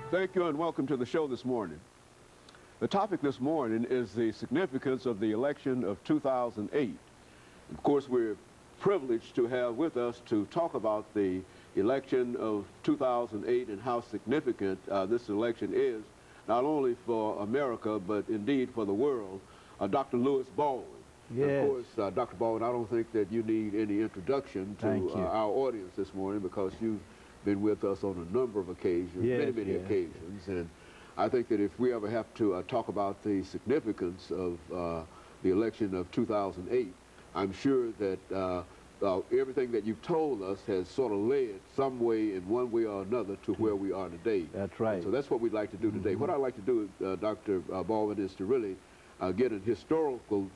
Thank you and welcome to the show this morning. The topic this morning is the significance of the election of 2008. Of course, we're privileged to have with us to talk about the election of 2008 and how significant this election is, not only for America, but indeed for the world, Dr. LBaldwin. Yes. Of course, Dr. Baldwin, I don't think that you need any introduction to our audience this morning because you've been with us on a number of occasions, many occasions, and I think that if we ever have to talk about the significance of the election of 2008, I'm sure that everything that you've told us has sort of led some way in one way or another to where we are today. That's right. And so that's what we'd like to do today. What I'd like to do, Dr. Baldwin, is to really get a historical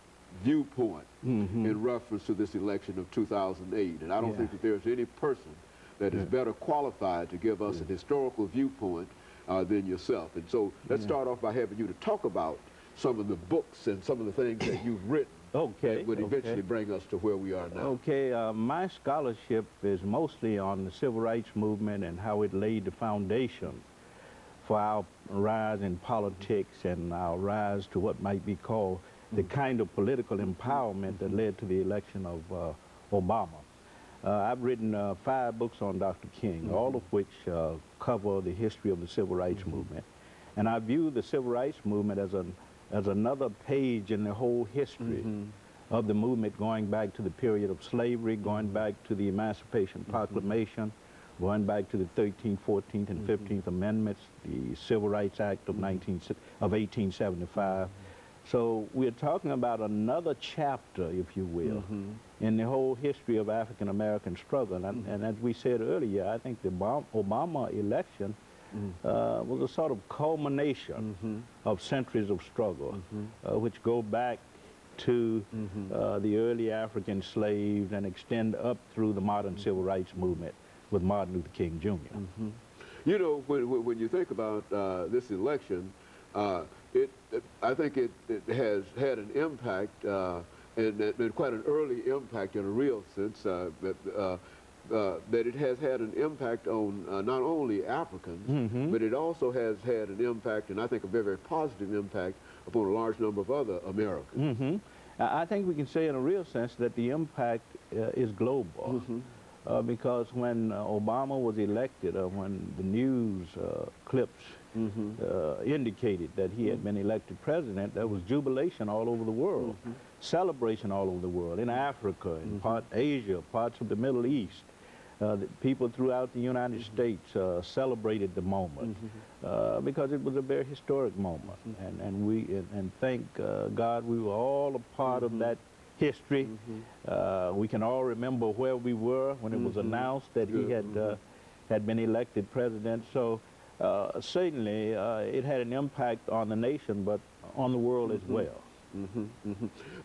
viewpoint in reference to this election of 2008. And I don't think that there's any person that is better qualified to give us a historical viewpoint than yourself. And so let's start off by having you to talk about some of the books and some of the things that you've written that would eventually bring us to where we are now. Okay, my scholarship is mostly on the civil rights movement and how it laid the foundation for our rise in politics and our rise to what might be called the kind of political empowerment that led to the election of Obama. I've written 5 books on Dr. King, all of which cover the history of the civil rights movement. And I view the civil rights movement as another page in the whole history of the movement, going back to the period of slavery, going back to the Emancipation Proclamation, going back to the 13th, 14th, and 15th Amendments, the Civil Rights Act of 1875. So we're talking about another chapter, if you will, in the whole history of African-American struggle. And as we said earlier, I think the Obama election was a sort of culmination of centuries of struggle, which go back to the early African slaves and extend up through the modern civil rights movement with Martin Luther King, Jr. You know, when you think about this election, I think it has had an impact, and quite an early impact in a real sense, that it has had an impact on not only Africans, but it also has had an impact, and I think a very, very positive impact, upon a large number of other Americans. I think we can say in a real sense that the impact is global. Because when Obama was elected, when the news clips indicated that he had been elected president, there was jubilation all over the world, celebration all over the world, in Africa, in Asia, parts of the Middle East. The people throughout the United States celebrated the moment because it was a very historic moment, and thank God we were all a part of that history. We can all remember where we were when it was announced that he had been elected president. So certainly it had an impact on the nation, but on the world as well.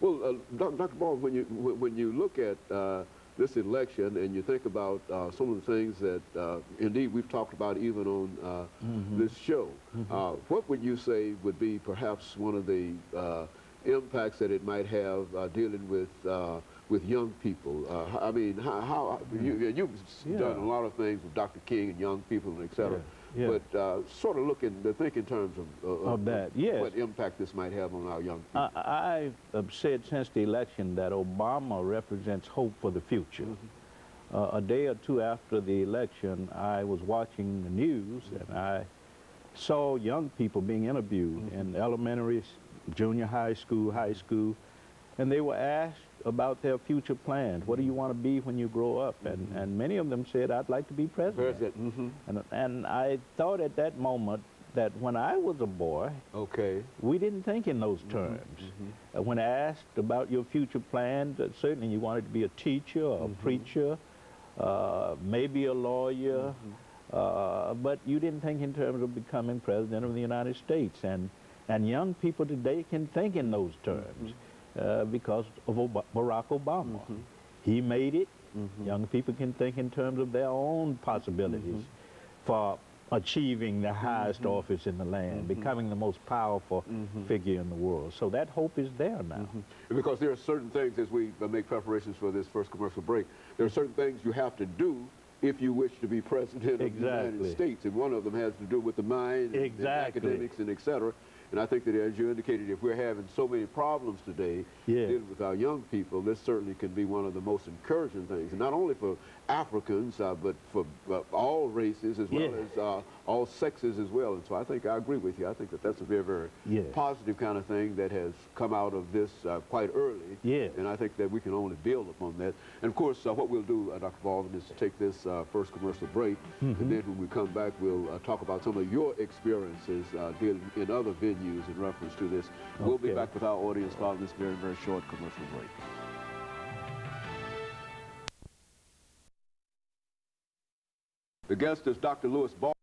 Well, Dr. Baldwin, when you look at this election and you think about some of the things that indeed we've talked about even on this show, what would you say would be perhaps one of the impacts that it might have dealing with young people? I mean, you've done a lot of things with Dr. King and young people and et cetera, but sort of think in terms of that, what impact this might have on our young people. I've said since the election that Obama represents hope for the future. A day or two after the election, I was watching the news and I saw young people being interviewed in elementary, junior high school, and they were asked about their future plans. What do you want to be when you grow up? And many of them said, I'd like to be president. And I thought at that moment that when I was a boy, we didn't think in those terms. When asked about your future plans, certainly you wanted to be a teacher, a preacher, maybe a lawyer, but you didn't think in terms of becoming president of the United States. And young people today can think in those terms because of Barack Obama. He made it. Young people can think in terms of their own possibilities for achieving the highest office in the land, becoming the most powerful figure in the world. So that hope is there now. Because there are certain things, as we make preparations for this first commercial break, there are certain things you have to do if you wish to be president of the United Exactly. States. And one of them has to do with the mind and Exactly. academics and et cetera. And I think that, as you indicated, if we're having so many problems today dealing with our young people, this certainly can be one of the most encouraging things, and not only for Africans, but for all races as well as all sexes as well. And so I think I agree with you. I think that that's a very, very positive kind of thing that has come out of this quite early. And I think that we can only build upon that. And of course, what we'll do, Dr. Baldwin, is to take this first commercial break, and then when we come back, we'll talk about some of your experiences dealing in other venues in reference to this. We'll be back with our audience following this very, very short commercial break. The guest is Dr. Louis Baldwin.